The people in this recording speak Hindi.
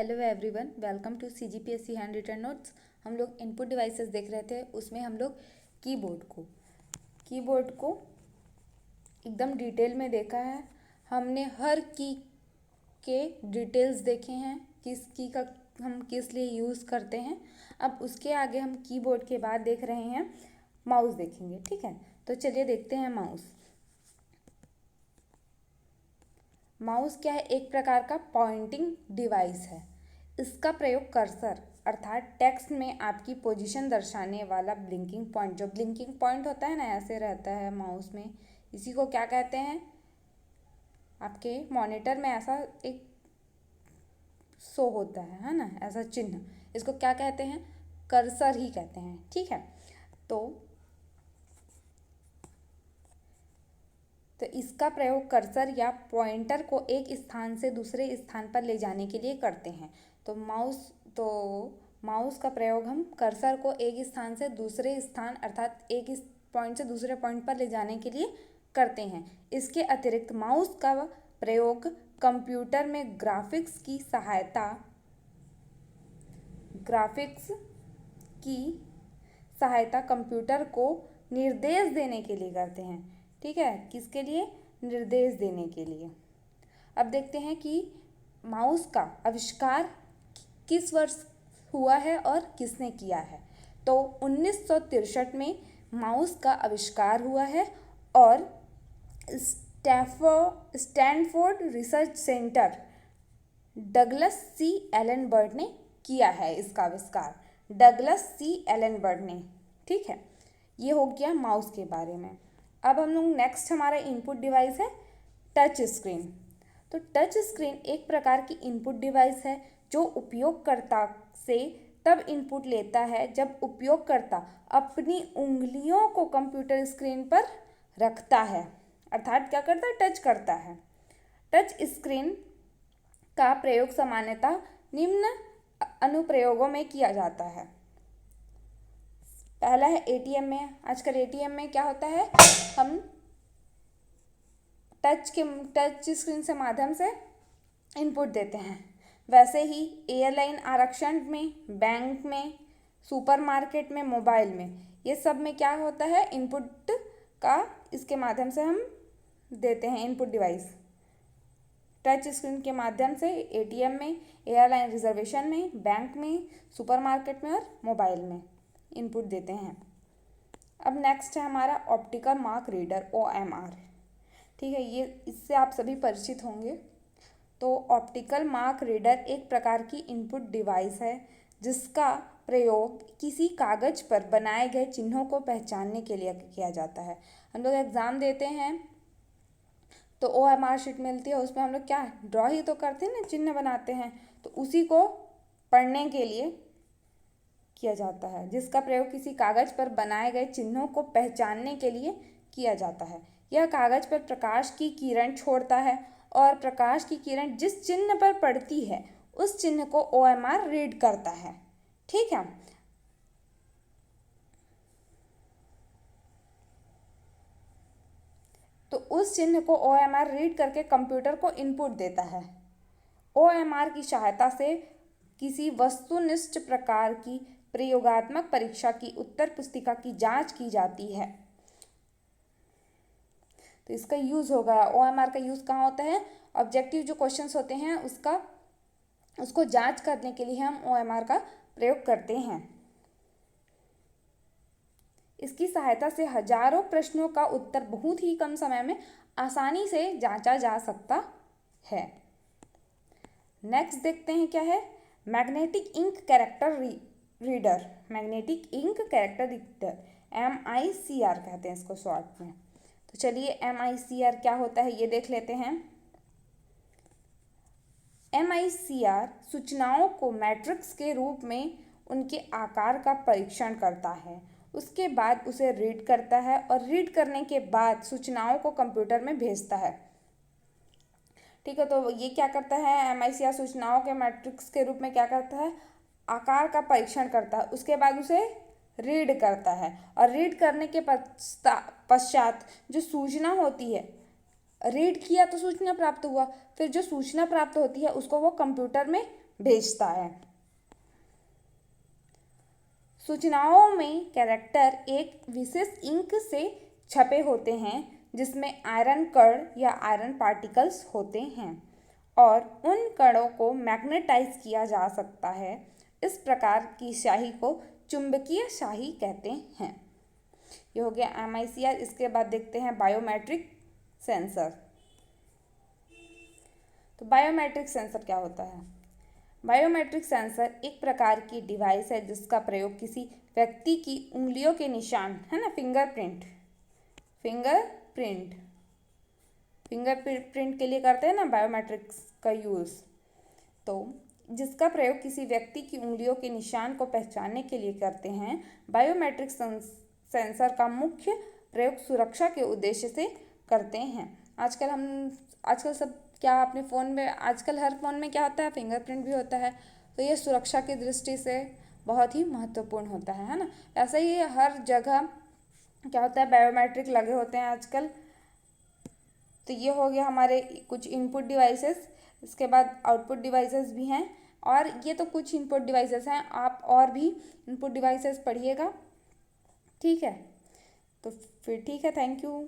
Hello everyone, welcome to CGPSC handwritten notes. हम लोग इनपुट डिवाइसेस देख रहे थे। उसमें हम लोग कीबोर्ड को एकदम डिटेल में देखा है। हमने हर की के डिटेल्स देखे हैं, किस की का हम किस लिए यूज़ करते हैं। अब उसके आगे हम कीबोर्ड के बाद देख रहे हैं माउस देखेंगे। ठीक है, तो चलिए देखते हैं माउस क्या है? एक प्रकार का पॉइंटिंग डिवाइस है। इसका प्रयोग कर्सर अर्थात टेक्स्ट में आपकी पोजीशन दर्शाने वाला ब्लिंकिंग पॉइंट, जो ब्लिंकिंग पॉइंट होता है ना, ऐसे रहता है माउस में, इसी को क्या कहते हैं? आपके मॉनिटर में ऐसा एक शो होता है ना, ऐसा चिन्ह, इसको क्या कहते हैं? कर्सर ही कहते हैं। ठीक है, तो इसका प्रयोग कर्सर या पॉइंटर को एक स्थान से दूसरे स्थान पर ले जाने के लिए करते हैं। तो माउस का प्रयोग हम कर्सर को एक स्थान से दूसरे स्थान अर्थात एक पॉइंट से दूसरे पॉइंट पर ले जाने के लिए करते हैं। इसके अतिरिक्त माउस का प्रयोग कंप्यूटर में ग्राफिक्स की सहायता कंप्यूटर को निर्देश देने के लिए करते हैं। ठीक है, किसके लिए? निर्देश देने के लिए। अब देखते हैं कि माउस का आविष्कार किस वर्ष हुआ है और किसने किया है। तो 1963 में माउस का आविष्कार हुआ है और स्टैनफोर्ड रिसर्च सेंटर डगलस सी एलनबर्ट ने किया है इसका आविष्कार। डगलस सी एलनबर्ट ने। ठीक है, ये हो गया माउस के बारे में। अब हम लोग नेक्स्ट, हमारा इनपुट डिवाइस है टच स्क्रीन। तो टच स्क्रीन एक प्रकार की इनपुट डिवाइस है जो उपयोगकर्ता से तब इनपुट लेता है जब उपयोगकर्ता अपनी उंगलियों को कंप्यूटर स्क्रीन पर रखता है, अर्थात क्या करता है? टच करता है। टच स्क्रीन का प्रयोग सामान्यतः निम्न अनुप्रयोगों में किया जाता है। पहला है एटीएम में। आजकल एटीएम में क्या होता है? हम टच स्क्रीन से माध्यम से इनपुट देते हैं। वैसे ही एयरलाइन आरक्षण में, बैंक में, सुपरमार्केट में, मोबाइल में, ये सब में क्या होता है? इनपुट का इसके माध्यम से हम देते हैं इनपुट डिवाइस। टच स्क्रीन के माध्यम से एटीएम में, एयरलाइन रिजर्वेशन में, बैंक में, सुपरमार्केट में और मोबाइल में इनपुट देते हैं। अब नेक्स्ट है हमारा ऑप्टिकल मार्क रीडर, OMR। ठीक है, ये इससे आप सभी परिचित होंगे। तो ऑप्टिकल मार्क रीडर एक प्रकार की इनपुट डिवाइस है जिसका प्रयोग किसी कागज पर बनाए गए चिन्हों को पहचानने के लिए किया जाता है। हम लोग एग्जाम देते हैं तो OMR शीट मिलती है, उसमें हम लोग क्या ड्रॉ ही तो करते हैं ना, चिन्ह बनाते हैं। तो उसी को पढ़ने के लिए किया जाता है, जिसका प्रयोग किसी कागज पर बनाए गए चिन्हों को पहचानने के लिए किया जाता है। यह कागज पर प्रकाश की किरण छोड़ता है और प्रकाश की किरण जिस चिन्ह पर पड़ती है उस चिन्ह को OMR रीड करता है। ठीक है, तो उस चिन्ह को OMR रीड करके कंप्यूटर को इनपुट देता है। OMR की सहायता से किसी वस्तुनिष्ठ प्रकार की प्रयोगात्मक परीक्षा की उत्तर पुस्तिका की जांच की जाती है। तो इसका यूज़ होगा, OMR का यूज़ कहाँ होता है? ऑब्जेक्टिव जो क्वेश्चंस होते हैं उसको जांच करने के लिए हम OMR का प्रयोग करते हैं। इसकी सहायता से हजारों प्रश्नों का उत्तर बहुत ही कम समय में आसानी से जांचा जा सकता है। नेक्स्ट देखते हैं क्या है? Magnetic ink character reader. Magnetic ink character reader, MICR कहते हैं इसको शॉर्ट में। तो चलिए MICR क्या होता है ये देख लेते हैं। MICR सूचनाओं को मैट्रिक्स के रूप में उनके आकार का परीक्षण करता है, उसके बाद उसे रीड करता है और रीड करने के बाद सूचनाओं को कंप्यूटर में भेजता है। ठीक है, तो ये क्या करता है? MICR सूचनाओं के मैट्रिक्स के रूप में क्या करता है? आकार का परीक्षण करता है, उसके बाद उसे रीड करता है और रीड करने के पश्चात जो सूचना होती है, रीड किया तो सूचना प्राप्त हुआ, फिर जो सूचना प्राप्त होती है उसको वो कंप्यूटर में भेजता है। सूचनाओं में कैरेक्टर एक विशेष इंक से छपे होते हैं जिसमें आयरन कण या आयरन पार्टिकल्स होते हैं और उन कणों को मैग्नेटाइज किया जा सकता है। इस प्रकार की स्याही को चुंबकीय स्याही कहते हैं। ये हो गया MICR। इसके बाद देखते हैं बायोमेट्रिक सेंसर। तो बायोमेट्रिक सेंसर क्या होता है? बायोमेट्रिक सेंसर एक प्रकार की डिवाइस है जिसका प्रयोग किसी व्यक्ति की उंगलियों के निशान, है ना, फिंगरप्रिंट के लिए करते हैं ना बायोमेट्रिक्स का यूज़। तो जिसका प्रयोग किसी व्यक्ति की उंगलियों के निशान को पहचानने के लिए करते हैं। बायोमेट्रिक सेंसर का मुख्य प्रयोग सुरक्षा के उद्देश्य से करते हैं। आजकल सब क्या अपने फ़ोन में, आजकल हर फ़ोन में क्या होता है, फिंगरप्रिंट भी होता है। तो ये सुरक्षा की दृष्टि से बहुत ही महत्वपूर्ण होता है ना। ऐसे ही हर जगह क्या होता है, बायोमेट्रिक लगे होते हैं आजकल। तो ये हो गया हमारे कुछ इनपुट डिवाइसेस। इसके बाद आउटपुट डिवाइसेस भी हैं, और ये तो कुछ इनपुट डिवाइसेस हैं, आप और भी इनपुट डिवाइसेस पढ़िएगा, ठीक है। तो फिर ठीक है, थैंक यू।